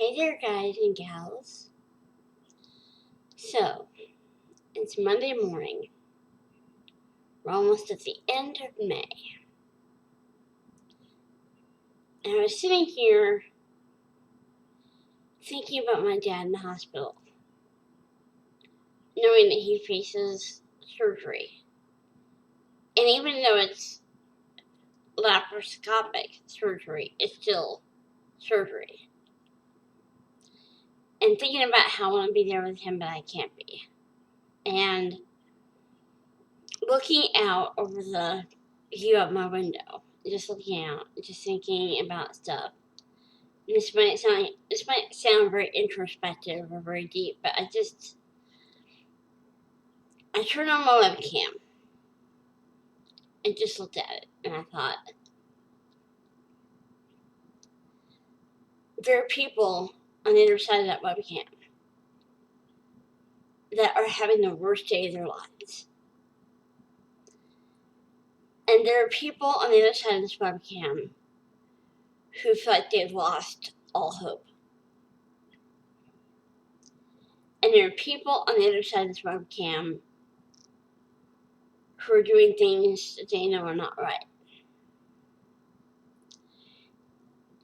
Hey there, guys and gals. So, it's Monday morning. We're almost at the end of May. And I was sitting here thinking about my dad in the hospital, knowing that he faces surgery. And even though it's laparoscopic surgery, it's still surgery. And thinking about how I want to be there with him, but I can't be. And looking out over the view of my window, just looking out, just thinking about stuff. This might sound very introspective or very deep, but I turned on my webcam and just looked at it, and I thought, there are people on the other side of that webcam that are having the worst day of their lives. And there are people on the other side of this webcam who feel like they've lost all hope. And there are people on the other side of this webcam who are doing things that they know are not right.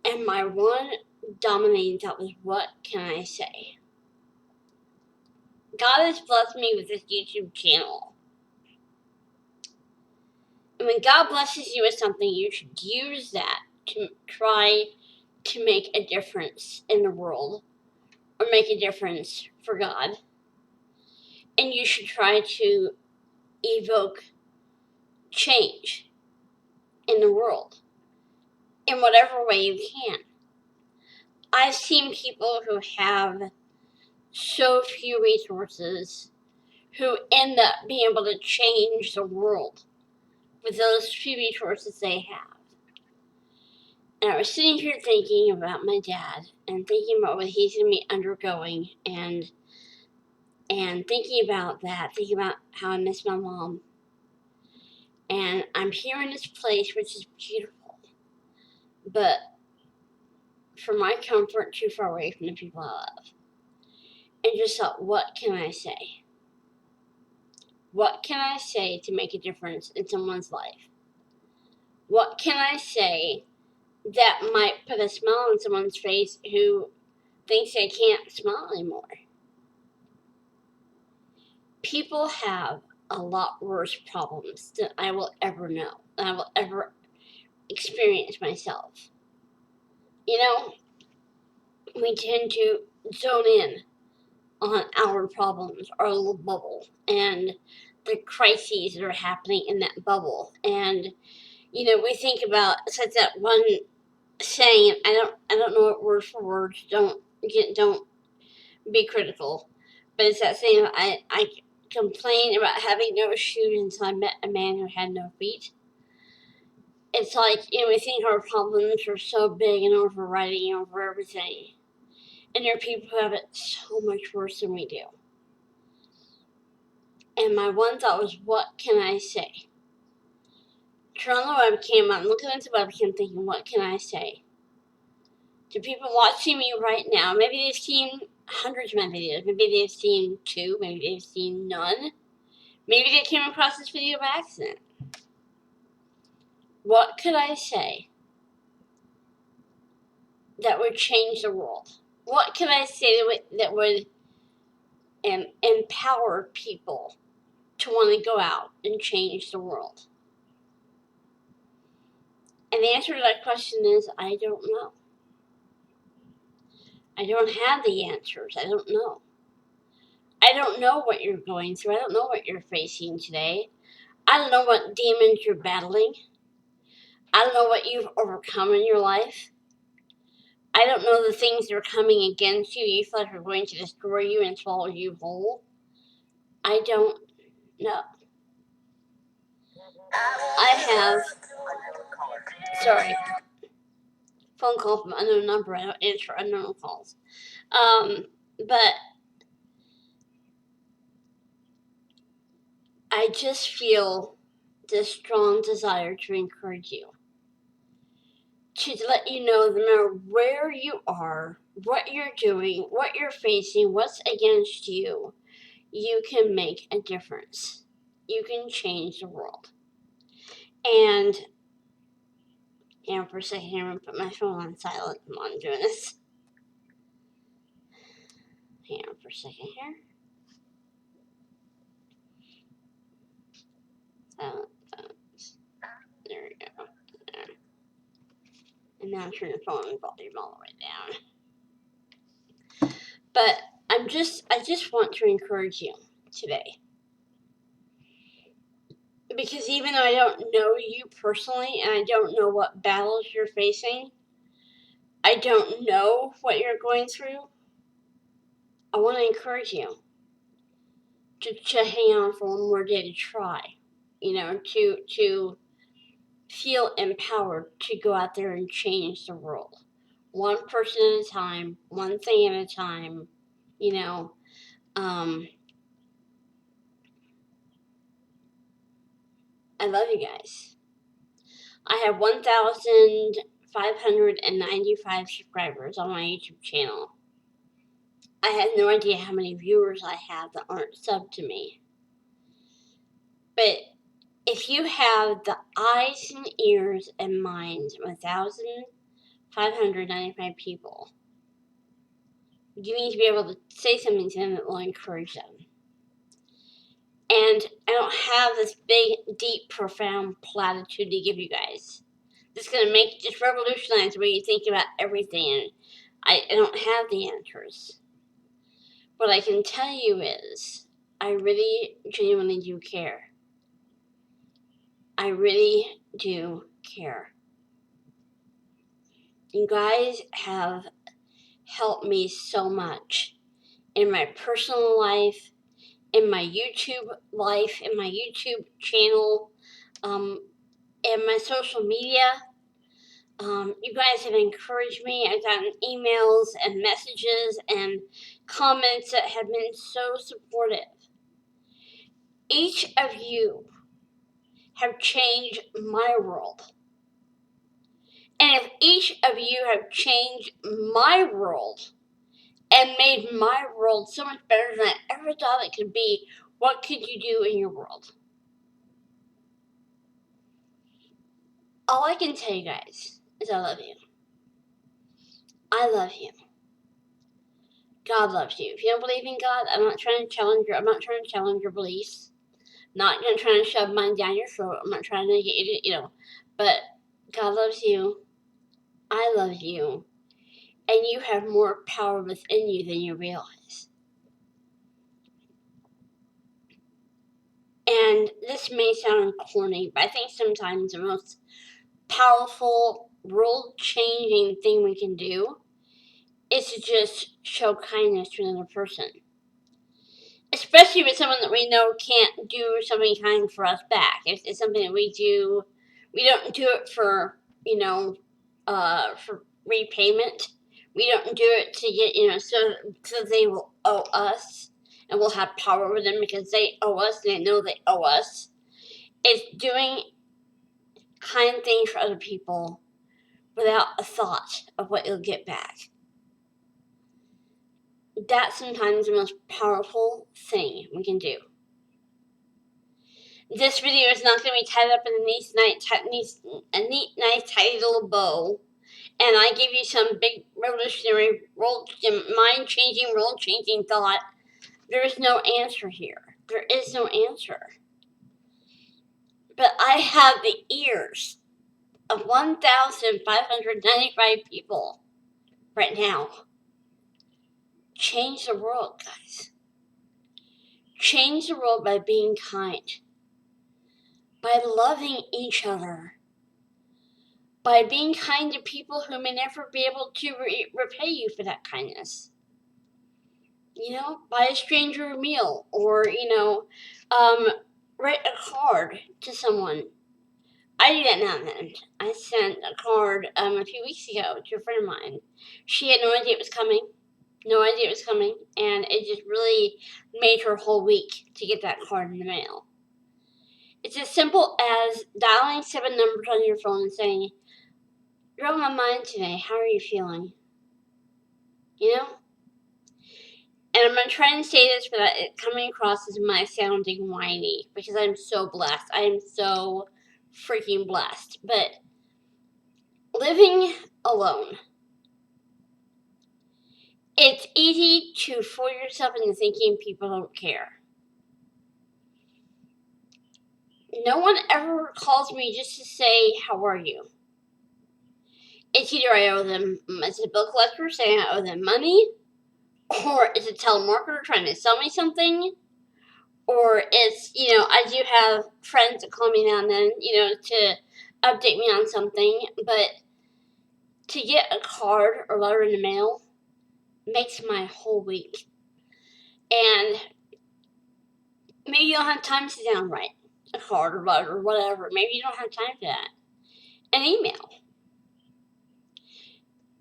And my one dominating thought was, what can I say? God has blessed me with this YouTube channel. And when God blesses you with something, you should use that to try to make a difference in the world or make a difference for God. And you should try to evoke change in the world in whatever way you can. I've seen people who have so few resources who end up being able to change the world with those few resources they have. And I was sitting here thinking about my dad and thinking about what he's going to be undergoing and thinking about that, thinking about how I miss my mom. And I'm here in this place, which is beautiful, but for my comfort, too far away from the people I love. And just thought, what can I say? What can I say to make a difference in someone's life? What can I say that might put a smile on someone's face who thinks they can't smile anymore? People have a lot worse problems than I will ever know, than I will ever experience myself. You know, we tend to zone in on our problems, our little bubble, and the crises that are happening in that bubble. And, you know, we think about, it's like that one saying, I don't know it word for word, don't be critical, but it's that saying, I complained about having no shoes until I met a man who had no feet. It's like, you know, we think our problems are so big and overriding over everything. And there are people who have it so much worse than we do. And my one thought was, what can I say? Turn on the webcam, I'm looking at the webcam thinking, what can I say? To people watching me right now, maybe they've seen hundreds of my videos, maybe they've seen 2, maybe they've seen none. Maybe they came across this video by accident. What could I say that would change the world? What can I say that would empower people to want to go out and change the world? And the answer to that question is, I don't know. I don't have the answers. I don't know. I don't know what you're going through. I don't know what you're facing today. I don't know what demons you're battling. I don't know what you've overcome in your life. I don't know the things that are coming against you. You feel like are going to destroy you and swallow you whole. I don't know. I have, sorry, phone call from unknown number. I don't answer unknown calls. But I just feel this strong desire to encourage you to let you know no matter where you are, what you're doing, what you're facing, what's against you, you can make a difference. You can change the world. And hang on for a second here, I'm going to put my phone on silent while I'm doing this. Hang on for a second here. Silent. There we go. There. And now I'm turning the phone volume all the way down. But I just want to encourage you today. Because even though I don't know you personally and I don't know what battles you're facing, I don't know what you're going through, I want to encourage you to hang on for one more day to try. To feel empowered to go out there and change the world. One person at a time, one thing at a time, I love you guys. I have 1,595 subscribers on my YouTube channel. I have no idea how many viewers I have that aren't subbed to me. But if you have the eyes and ears and minds of 1,595 people, you need to be able to say something to them that will encourage them. And I don't have this big, deep, profound platitude to give you guys. This is going to just revolutionize the way you think about everything. And I don't have the answers. What I can tell you is, I really, genuinely do care. I really do care. You guys have helped me so much in my personal life, in my YouTube life, in my YouTube channel, and my social media. You guys have encouraged me. I've gotten emails and messages and comments that have been so supportive. Each of you have changed my world. And if each of you have changed my world and made my world so much better than I ever thought it could be, what could you do in your world? All I can tell you guys is I love you. I love you. God loves you. If you don't believe in God, I'm not trying to challenge your beliefs. Not gonna try to shove mine down your throat. I'm not trying to get you to, but God loves you. I love you. And you have more power within you than you realize. And this may sound corny, but I think sometimes the most powerful, world-changing thing we can do is to just show kindness to another person. Especially with someone that we know can't do something kind for us back. It's something that we do. We don't do it for, for repayment. We don't do it to get, so they will owe us and we'll have power over them because they owe us and they know they owe us. It's doing kind things for other people without a thought of what you'll get back. That's sometimes the most powerful thing we can do. This video is not going to be tied up in a neat, nice, tidy little bow. And I give you some big, revolutionary, mind-changing, world-changing thought. There is no answer here. There is no answer. But I have the ears of 1,595 people right now. Change the world, guys. Change the world by being kind. By loving each other. By being kind to people who may never be able to repay you for that kindness. Buy a stranger a meal or, write a card to someone. I do that now and then. I sent a card a few weeks ago to a friend of mine. She had no idea it was coming. And it just really made her whole week to get that card in the mail. It's as simple as dialing 7 numbers on your phone and saying, You're on my mind today. How are you feeling? You know? And I'm going to try and say this without it coming across as my sounding whiny, because I'm so blessed. I am so freaking blessed. But living alone, it's easy to fool yourself into thinking people don't care. No one ever calls me just to say, how are you? It's either I owe them, it's a bill collector saying I owe them money, or it's a telemarketer trying to sell me something, or it's, I do have friends that call me now and then, to update me on something, but to get a card or letter in the mail makes my whole week. And maybe you don't have time to sit down and write a card or letter or whatever. Maybe you don't have time for that. An email.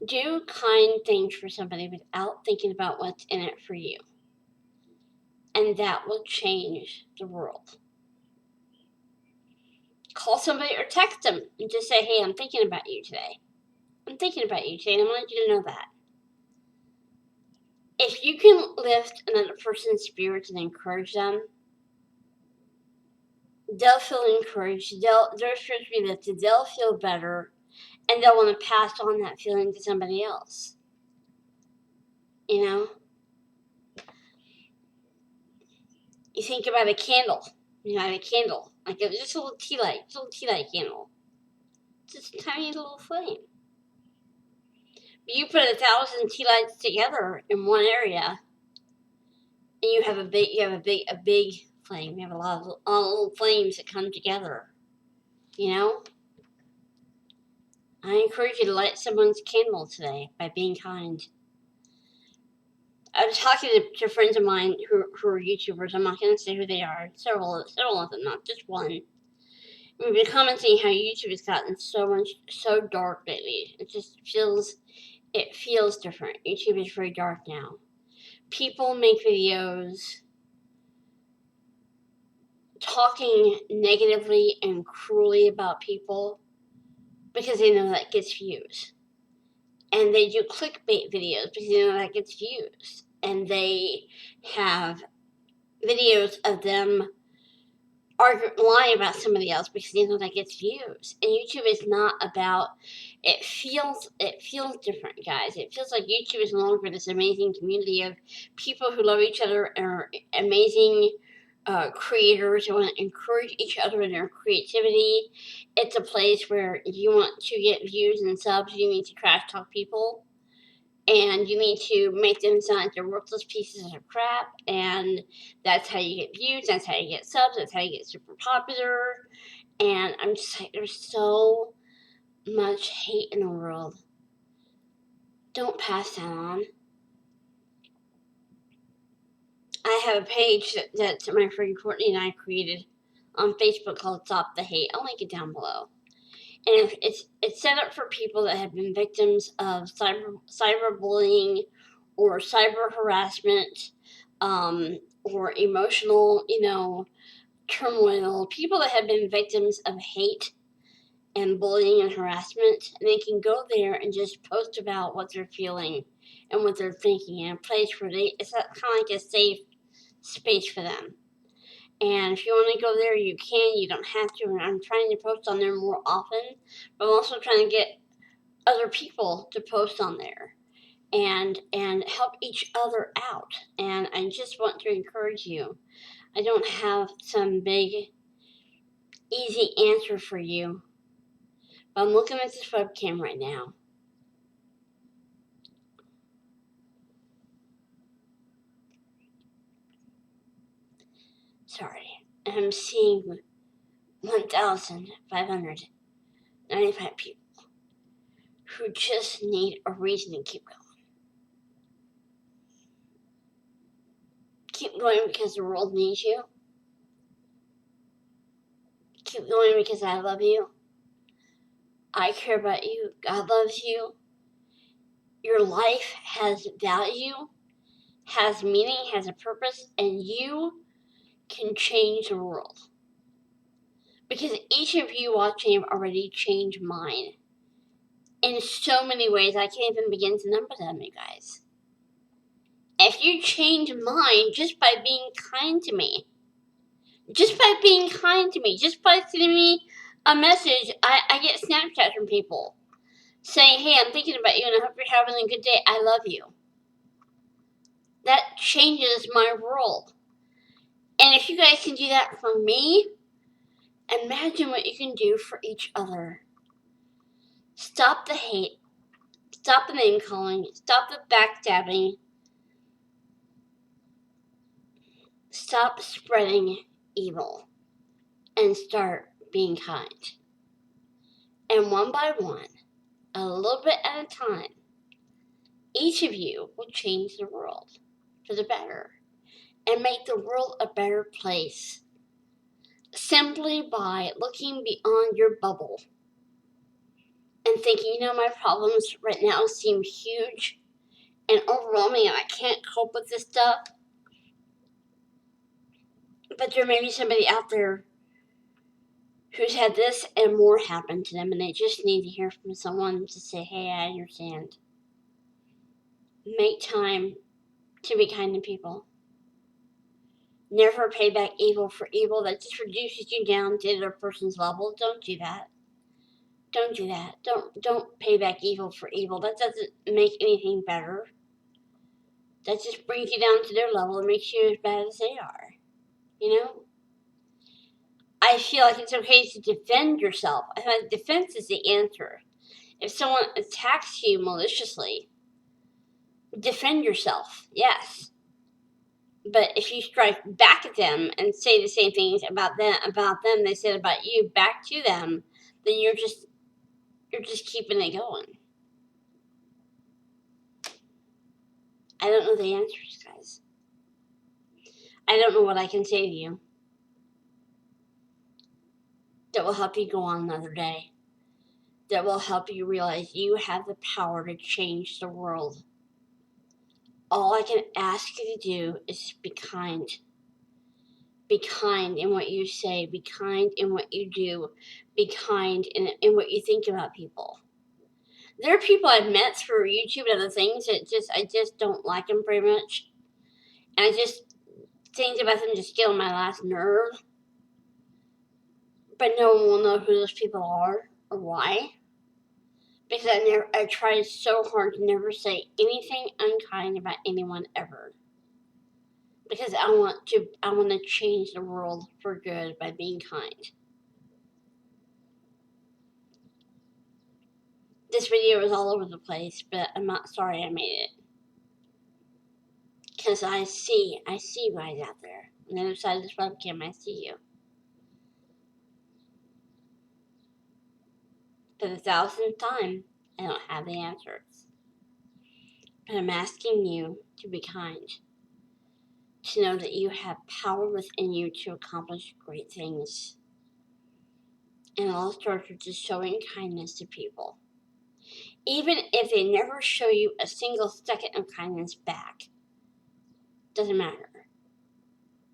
Do kind things for somebody without thinking about what's in it for you. And that will change the world. Call somebody or text them and just say, hey, I'm thinking about you today. I'm thinking about you today, and I want you to know that. If you can lift another person's spirits and encourage them, they'll feel encouraged. Their spirits will be lifted. They'll feel better, and they'll want to pass on that feeling to somebody else. You think about a candle. A candle, like just a little tea light candle, just a tiny little flame. But you put 1,000 tea lights together in one area, and you have a big flame. You have a lot of little flames that come together. I encourage you to light someone's candle today by being kind. I was talking to friends of mine who are YouTubers. I'm not going to say who they are. Several of them, not just one. We've been commenting how YouTube has gotten so dark lately. It just feels different. YouTube is very dark now. People make videos talking negatively and cruelly about people because they know that gets views. And they do clickbait videos because they know that gets views. And they have videos of them lying about somebody else because they know that gets views. And YouTube is not about. It feels different, guys. It feels like YouTube is no longer this amazing community of people who love each other and are amazing creators who want to encourage each other in their creativity. It's a place where you want to get views and subs. You need to trash talk people. And you need to make them sound like they're worthless pieces of crap, and that's how you get views, that's how you get subs, that's how you get super popular. And I'm just like, there's so much hate in the world. Don't pass that on. I have a page that my friend Courtney and I created on Facebook called Stop the Hate. I'll link it down below. And it's set up for people that have been victims of cyberbullying or cyber harassment, or emotional, turmoil. People that have been victims of hate and bullying and harassment, and they can go there and just post about what they're feeling and what they're thinking in a place where it's kind of like a safe space for them. And if you want to go there, you can. You don't have to. And I'm trying to post on there more often, but I'm also trying to get other people to post on there and help each other out. And I just want to encourage you. I don't have some big, easy answer for you, but I'm looking at this webcam right now. Sorry. And I'm seeing 1,595 people who just need a reason to keep going. Keep going because the world needs you. Keep going because I love you. I care about you. God loves you. Your life has value, has meaning, has a purpose, and you can change the world. Because each of you watching have already changed mine in so many ways I can't even begin to number them, you guys. If you change mine just by being kind to me, just by being kind to me, just by sending me a message, I get Snapchats from people saying, hey, I'm thinking about you and I hope you're having a good day. I love you. That changes my world. And if you guys can do that for me, imagine what you can do for each other. Stop the hate. Stop the name calling. Stop the backstabbing. Stop spreading evil. And start being kind. And one by one, a little bit at a time, each of you will change the world for the better and make the world a better place simply by looking beyond your bubble and thinking, my problems right now seem huge and overwhelming and I can't cope with this stuff. But there may be somebody out there who's had this and more happen to them and they just need to hear from someone to say, hey, I understand. Make time to be kind to people. Never pay back evil for evil. That just reduces you down to the other person's level. Don't do that. Don't do that. Don't pay back evil for evil. That doesn't make anything better. That just brings you down to their level and makes you as bad as they are. I feel like it's okay to defend yourself. I think defense is the answer. If someone attacks you maliciously, defend yourself, yes. But if you strike back at them and say the same things about them they said about you back to them, then you're just keeping it going. I don't know the answers, guys. I don't know what I can say to you that will help you go on another day, that will help you realize you have the power to change the world. All I can ask you to do is be kind. Be kind in what you say. Be kind in what you do. Be kind in what you think about people. There are people I've met through YouTube and other things that I just don't like them very much. And things about them just get on my last nerve. But no one will know who those people are or why. Because I tried so hard to never say anything unkind about anyone ever. Because I want to change the world for good by being kind. This video is all over the place, but I'm not sorry I made it. Because I see you guys out there. On the other side of this webcam, I see you. For the 1000th time, I don't have the answers. But I'm asking you to be kind. To know that you have power within you to accomplish great things. And it all starts with just showing kindness to people. Even if they never show you a single second of kindness back. Doesn't matter.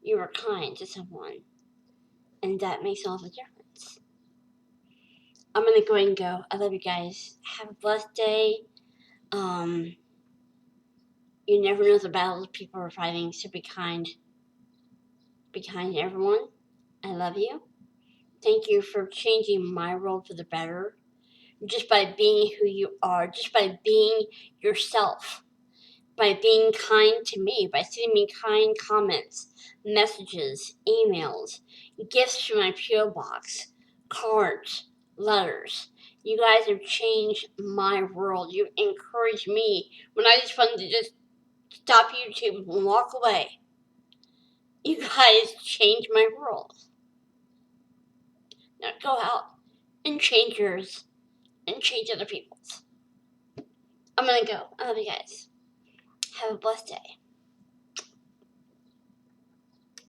You are kind to someone. And that makes all the difference. I'm going to go ahead and go. I love you guys. Have a blessed day. You never know the battles people are fighting, so be kind. Be kind to everyone. I love you. Thank you for changing my world for the better. Just by being who you are. Just by being yourself. By being kind to me. By sending me kind comments, messages, emails, gifts to my P.O. box, cards, letters. You guys have changed my world. You've encouraged me when I just wanted to just stop YouTube and walk away. You guys changed my world. Now go out and change yours and change other people's. I'm gonna go. I love you guys. Have a blessed day.